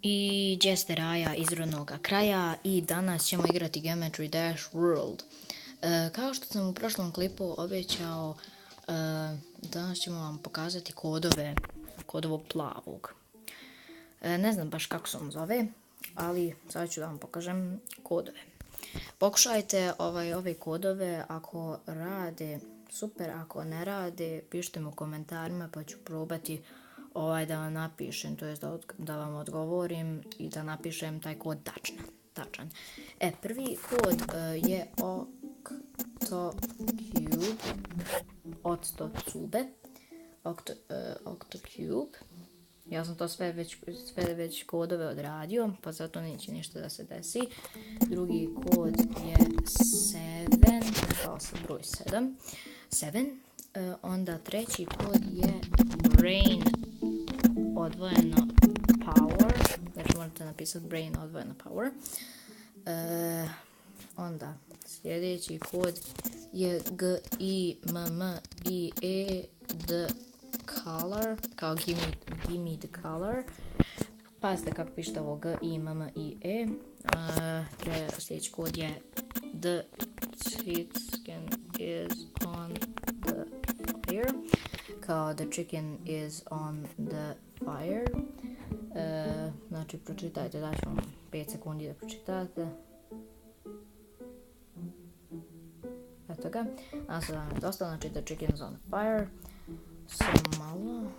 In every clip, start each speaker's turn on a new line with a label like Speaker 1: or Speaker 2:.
Speaker 1: I Džesteraja iz rodnog kraja i danas ćemo igrati Geometry Dash World. Kao što sam u prošlom klipu obećao, danas ćemo vam pokazati kod ovog plavog. Ne znam baš kako se on zove, ali sad ću da vam pokažem kodove. Pokušajte ove kodove, ako rade super, ako ne rade pišite mi u komentarima pa ću probati da vam napišem, to jest da vam odgovorim i da napišem taj kod tačan. Prvi kod je Octocube. Ja sam to sve već kodove odradio, pa zato neće ništa da se desi. Drugi kod je 7, kao sam broj 7. Onda treći kod je brain odvojeno power, znači morate napisati brain odvojeno power. Onda sljedeći kod je GIMMIE the color, kao give me the color. Pazite kako pišete ovo GIMMIE. Sljedeći kod je the chicken is on the fire, kao the chicken is on the fire. Znači pročitajte, daću vam 5 sekundi da pročitate. Eto ga, a sada vam je dosta, znači the chicken is on the fire. Samo malo.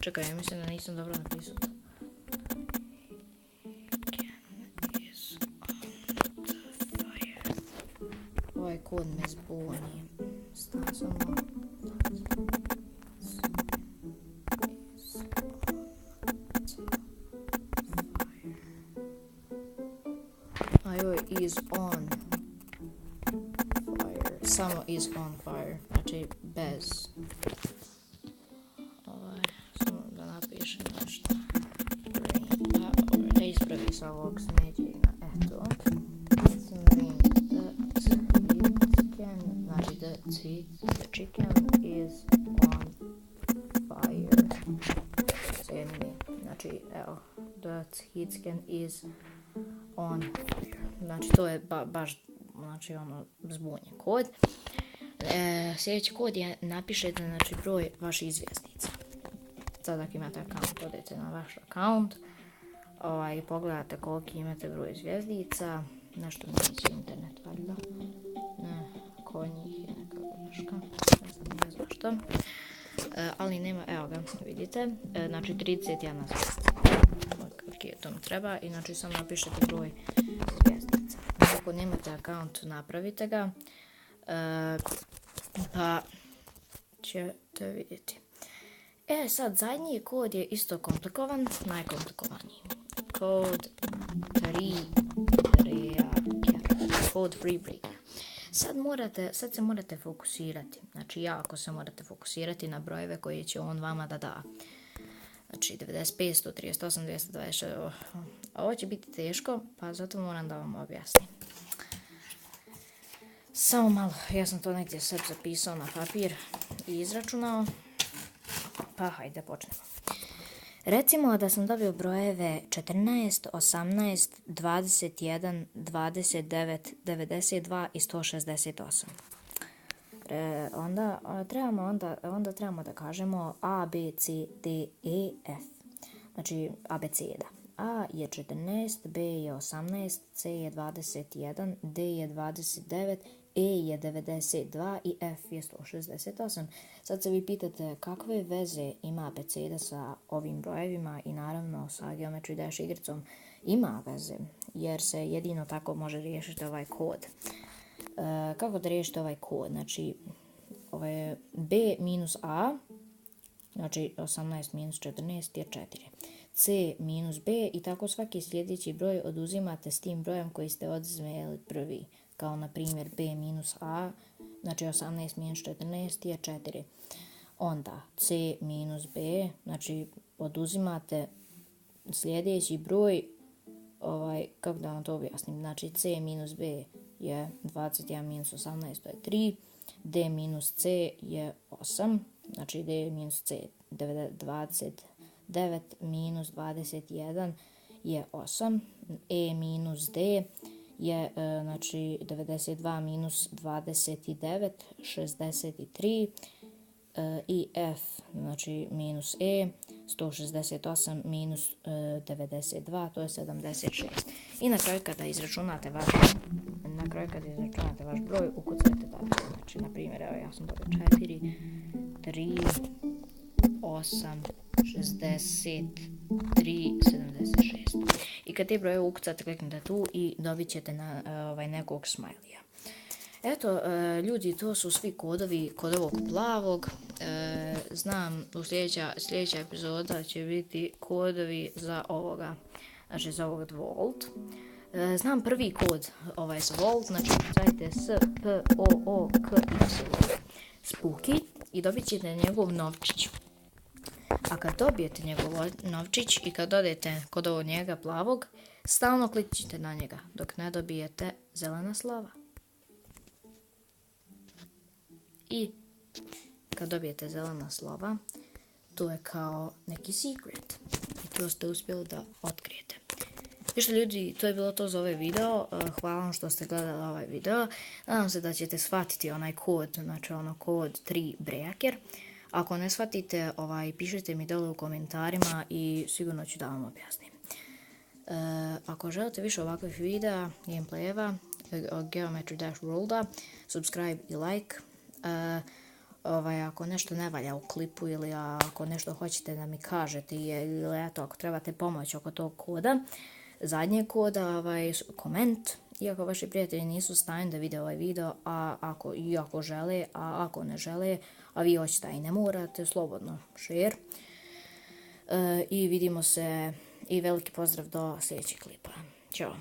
Speaker 1: Čekaj, ja mislim da nisam dobro napisao. Ovaj kod me zbuni. Stavim samo. Ovo is on fire. Samo is on fire. Znači bez. Samo da napišem nešto. Da ispravi sa ovog smeđenja. Eto. The chicken is on fire. Znači, evo, the chicken is on fire. Znači, to je baš, znači, zbunjen kod. Sljedeći kod je, napišete, znači, broj vaših zvjezdica. Sad ako imate account, odete na vaš account i pogledate koliko imate broj zvjezdica. Nešto neće internet, valjda. Ne, kod njih je neka greška, ne znam što. Ali nema, evo ga, vidite, znači 31 zvjezdica. Koliki to mi treba i znači samo napišete broj zvjezdica. Ako nemate account, napravite ga, pa ćete vidjeti. Sad zadnji kod je isto komplikovan, najkomplikovaniji. Kod 3 kod free break. Sad se morate fokusirati, znači jako se morate fokusirati na brojeve koje će on vama da da. Znači 95, 138, 226, ovo će biti teško, pa zato moram da vam objasnim. Samo malo, ja sam to negdje sve zapisao na papir i izračunao, pa hajde počnemo. Recimo da sam dobio brojeve 14, 18, 21, 29, 92 i 168. Onda trebamo da kažemo A, B, C, D, E, F. Znači abeceda. A je 14, B je 18, C je 21, D je 29, E je 92 i F je 168. Sad se vi pitate kakve veze ima abeceda sa ovim brojevima i naravno sa Geometry Dash igricom. Ima veze, jer se jedino tako može riješiti ovaj kod. Kako da riješite ovaj kod? Znači, B minus A, znači 18 minus 14 je 4. C minus B i tako svaki sljedeći broj oduzimate s tim brojem koji ste oduzeli prvi. Kao na primjer B minus A, znači 18 minus 14 je 4. Onda C minus B, znači oduzimate sljedeći broj, kako da vam to objasnim, znači C minus B je 21 minus 18, to je 3, D minus C je 8, znači D minus C 29 9 minus 21 je 8. E minus D je znači 92 minus 29, 63. I F, znači minus E, 168 minus 92, to je 76. I na kraju kada izračunate vaš broj, ukucajte tako. Znači, na primjer, evo ja sam dobio 4, 3, 8, 63, 76. I kad te broje ukucate, kliknite tu i dobit ćete na nekog smajlija. Eto, ljudi, to su svi kodovi kod ovog plavog. Znam, u sljedeća epizoda će biti kodovi za ovoga, znači za ovog Volt. Znam prvi kod za Volt, znači stavite SPOOKY, Spooky, i dobit ćete njegov novčić. A kad dobijete njegov novčić i kad odete kod ovog njega plavog, stalno kliknite na njega dok ne dobijete zelena slova. I kad dobijete zelena slova, to je kao neki secret. I to ste uspjeli da otkrijete. Vište ljudi, to je bilo to za ovaj video. Hvala vam što ste gledali ovaj video. Nadam se da ćete shvatiti onaj kod, znači kod 3 breaker. Ako ne shvatite, pišite mi dole u komentarima i sigurno ću da vam objasnim. Ako želite više ovakvih videa, gameplayeva, Geometry Dash Worlda, subscribe i like. Ako nešto ne valja u klipu ili ako nešto hoćete da mi kažete ili eto, ako trebate pomoć oko tog koda, zadnjeg koda, koment. I ako vaši prijatelji nisu stanju da vide ovaj video, ako žele, a ako ne žele, a vi hoćete i ne morate, slobodno share. I vidimo se i veliki pozdrav do sljedećeg klipa. Ćao.